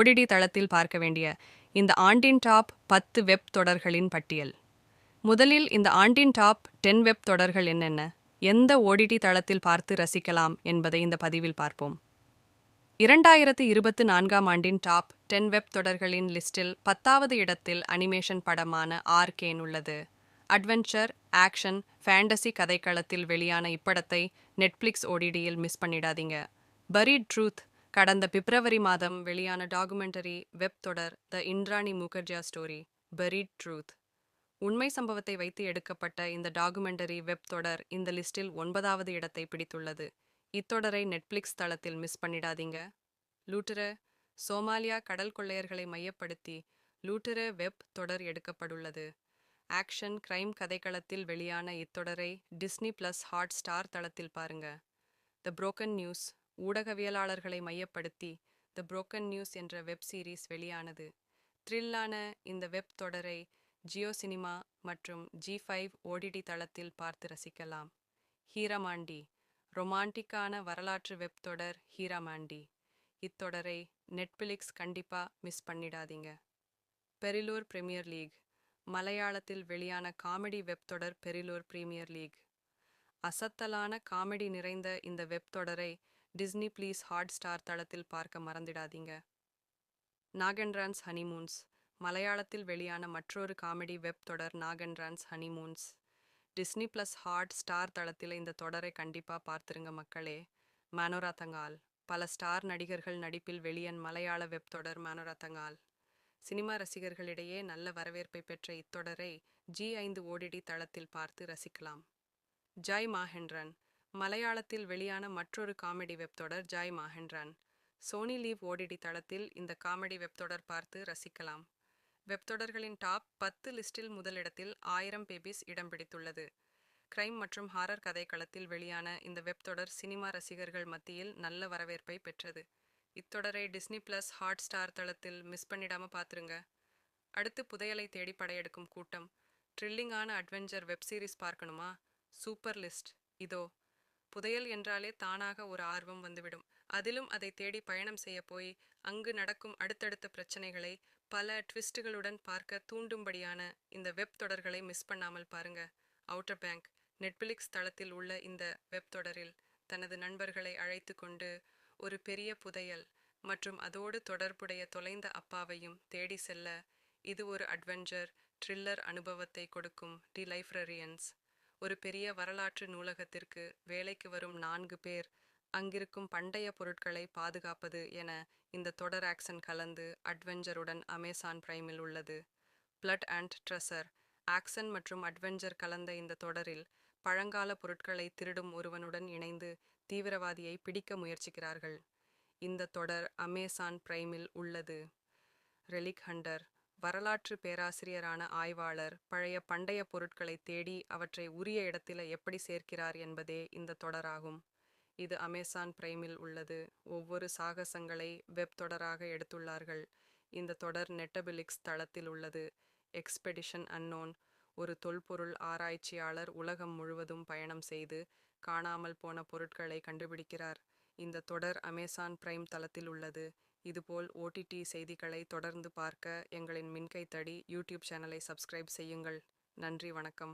OTT தளத்தில் பார்க்க வேண்டிய இந்த ஆண்டின் டாப் 10 வெப் தொடர்களின் பட்டியல். முதலில் இந்த ஆண்டின் டாப் 10 வெப் தொடர்கள் என்னென்ன, எந்த ஓடிடி தளத்தில் பார்த்து ரசிக்கலாம் என்பதை இந்த பதிவில் பார்ப்போம். 2024ஆம் ஆண்டின் டாப் 10 வெப் தொடர்களின் லிஸ்டில் 10வது இடத்தில் அனிமேஷன் படமான ஆர்கேன் உள்ளது. அட்வென்ச்சர், ஆக்ஷன், ஃபேண்டசி கதைக்களத்தில் வெளியான இப்படத்தை நெட்ஃப்ளிக்ஸ் ஓடிடியில் மிஸ் பண்ணிடாதீங்க. பரீட் ட்ரூத் கடந்த பிப்ரவரி மாதம் வெளியான டாகுமெண்டரி வெப் தொடர் த இந்திராணி முகர்ஜியா ஸ்டோரி. பரீட் ட்ரூத் உண்மை சம்பவத்தை வைத்து எடுக்கப்பட்ட இந்த டாகுமெண்டரி வெப் தொடர் இந்த லிஸ்டில் 9வது இடத்தை பிடித்துள்ளது. இத்தொடரை நெட்ஃப்ளிக்ஸ் தளத்தில் மிஸ் பண்ணிடாதீங்க. லூட்டர சோமாலியா கடல் கொள்ளையர்களை மையப்படுத்தி லூட்டர வெப் தொடர் எடுக்கப்பட்டுள்ளது. ஆக்ஷன் கிரைம் கதைக்களத்தில் வெளியான இத்தொடரை டிஸ்னி பிளஸ் ஹாட் ஸ்டார் தளத்தில் பாருங்க. த புரோக்கன் நியூஸ் ஊடகவியலாளர்களை மையப்படுத்தி த புரோக்கன் நியூஸ் என்ற வெப் சீரிஸ் வெளியானது. த்ரில்லான இந்த வெப் தொடரை ஜியோ சினிமா மற்றும் G5 ஓடிடி தளத்தில் பார்த்து ரசிக்கலாம். ஹீராமாண்டி ரொமான்டிக்கான வரலாற்று வெப் தொடர் ஹீராமாண்டி. இத்தொடரை நெட்ஃப்ளிக்ஸ் கண்டிப்பா மிஸ் பண்ணிடாதீங்க. பெரிலூர் பிரீமியர் லீக் மலையாளத்தில் வெளியான காமெடி வெப் தொடர் பெரிலூர் பிரீமியர் லீக். அசத்தலான காமெடி நிறைந்த இந்த வெப் தொடரை டிஸ்னி பிளஸ் ஹாட் ஸ்டார் தளத்தில் பார்க்க மறந்திடாதீங்க. நாகன்ரான்ஸ் ஹனிமூன்ஸ் மலையாளத்தில் வெளியான மற்றொரு காமெடி வெப் தொடர் நாகன்ரான்ஸ் honeymoons. Disney plus Hotstar தளத்தில் இந்த தொடரை கண்டிப்பா பார்த்துருங்க மக்களே. மனோரதங்கால் பல ஸ்டார் நடிகர்கள் நடிப்பில் வெளியன் மலையாள வெப் தொடர் மனோரதங்கால். சினிமா ரசிகர்களிடையே நல்ல வரவேற்பை பெற்ற இத்தொடரை G5 ஓடிடி தளத்தில் பார்த்து ரசிக்கலாம். ஜாய் மாஹென்ரன் மலையாளத்தில் வெளியான மற்றொரு காமெடி வெப் தொடர் ஜாய் மாஹென்ரன். சோனி லீவ் ஓடிடி தளத்தில் இந்த காமெடி வெப் தொடர் பார்த்து ரசிக்கலாம். வெப் தொடர்களின் டாப் 10 லிஸ்டில் முதலிடத்தில் 1000 பேபிஸ் இடம் பிடித்துள்ளது. கிரைம் மற்றும் ஹாரர் கதைக்களத்தில் வெளியான இந்த வெப் தொடர் சினிமா ரசிகர்கள் மத்தியில் நல்ல வரவேற்பை பெற்றது. இத்தொடரை டிஸ்னி பிளஸ் ஹாட் ஸ்டார் தளத்தில் மிஸ் பண்ணிடாம பார்த்துருங்க. அடுத்து புதையலை தேடி படையெடுக்கும் கூட்டம். த்ரில்லிங்கான அட்வென்ச்சர் வெப் சீரிஸ் பார்க்கணுமா? சூப்பர் லிஸ்ட் இதோ. புதையல் என்றாலே தானாக ஒரு ஆர்வம் வந்துவிடும். அதிலும் அதை தேடி பயணம் செய்ய போய் அங்கு நடக்கும் அடுத்தடுத்த பிரச்சனைகளை பல ட்விஸ்டுகளுடன் பார்க்க தூண்டும்படியான இந்த வெப் தொடர்களை மிஸ் பண்ணாமல் பாருங்க. அவுட்டர் பேங்க் நெட்ஃப்ளிக்ஸ் தளத்தில் உள்ள இந்த வெப் தொடரில் தனது நண்பர்களை அழைத்து கொண்டு ஒரு பெரிய புதையல் மற்றும் அதோடு தொடர்புடைய தொலைந்த அப்பாவையும் தேடி செல்ல இது ஒரு அட்வென்ச்சர் த்ரில்லர் அனுபவத்தை கொடுக்கும். தி லைப்ரரியன்ஸ் ஒரு பெரிய வரலாற்று நூலகத்திற்கு வேலைக்கு வரும் 4 பேர் அங்கிருக்கும் பண்டைய பொருட்களை பாதுகாப்பது என இந்த தொடர் ஆக்ஷன் கலந்து அட்வென்ச்சருடன் அமேசான் பிரைமில் உள்ளது. பிளட் அண்ட் ட்ரெஷர் ஆக்ஷன் மற்றும் அட்வென்ச்சர் கலந்த இந்த தொடரில் பழங்கால பொருட்களை திருடும் ஒருவனுடன் இணைந்து தீவிரவாதியை பிடிக்க முயற்சிக்கிறார்கள். இந்த தொடர் அமேசான் பிரைமில் உள்ளது. ரெலிக் ஹண்டர் வரலாற்று பேராசிரியரான ஆய்வாளர் பழைய பண்டைய பொருட்களை தேடி அவற்றை உரிய இடத்தில எப்படி சேர்க்கிறார் என்பதே இந்த தொடராகும். இது அமேசான் பிரைமில் உள்ளது. ஒவ்வொரு சாகசங்களை வெப் தொடராக எடுத்துள்ளார்கள். இந்த தொடர் நெட்டபிலிக்ஸ் தளத்தில் உள்ளது. எக்ஸ்பெடிஷன் அன்னோன் ஒரு தொல்பொருள் ஆராய்ச்சியாளர் உலகம் முழுவதும் பயணம் செய்து காணாமல் போன பொருட்களை கண்டுபிடிக்கிறார். இந்த தொடர் அமேசான் பிரைம் தளத்தில் உள்ளது. இதுபோல் OTT செய்திகளை தொடர்ந்து பார்க்க எங்களின் மின்கைத்தடி யூடியூப் சேனலை சப்ஸ்கிரைப் செய்யுங்கள். நன்றி, வணக்கம்.